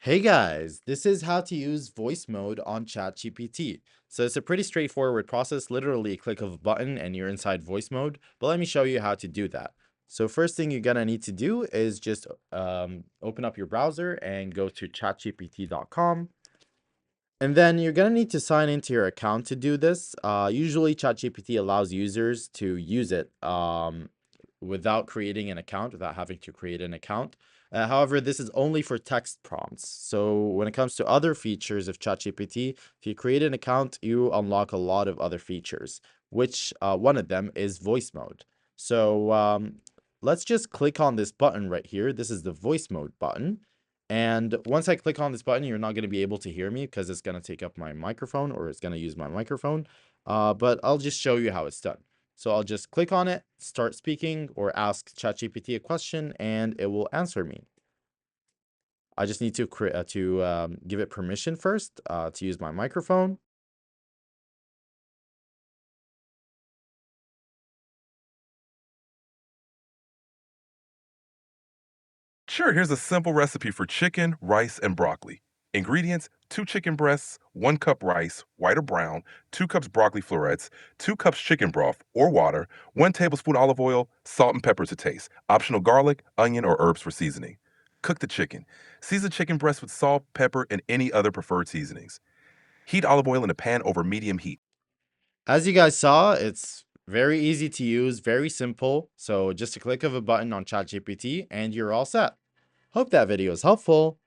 Hey guys, this is how to use voice mode on ChatGPT. So it's a pretty straightforward process, literally a click of a button and you're inside voice mode, but let me show you how to do that. So first thing you're gonna need to do is just open up your browser and go to chatgpt.com. And then you're gonna need to sign into your account to do this. Usually ChatGPT allows users to use it without creating an account, without having to create an account. However, this is only for text prompts. So when it comes to other features of ChatGPT, if you create an account, you unlock a lot of other features, which one of them is voice mode. So let's just click on this button right here. This is the voice mode button. And once I click on this button, you're not going to be able to hear me because it's going to take up my microphone, or it's going to use my microphone. But I'll just show you how it's done. So I'll just click on it, start speaking, or ask ChatGPT a question, and it will answer me. I just need to give it permission first to use my microphone. Sure, here's a simple recipe for chicken, rice, and broccoli. Ingredients: 2 chicken breasts, 1 cup rice, white or brown, 2 cups broccoli florets, 2 cups chicken broth or water, 1 tablespoon olive oil, salt and pepper to taste, optional garlic, onion, or herbs for seasoning. Cook the chicken. Season chicken breast with salt, pepper, and any other preferred seasonings. Heat olive oil in a pan over medium heat. As you guys saw, it's very easy to use, very simple. So just a click of a button on ChatGPT, and you're all set. Hope that video is helpful.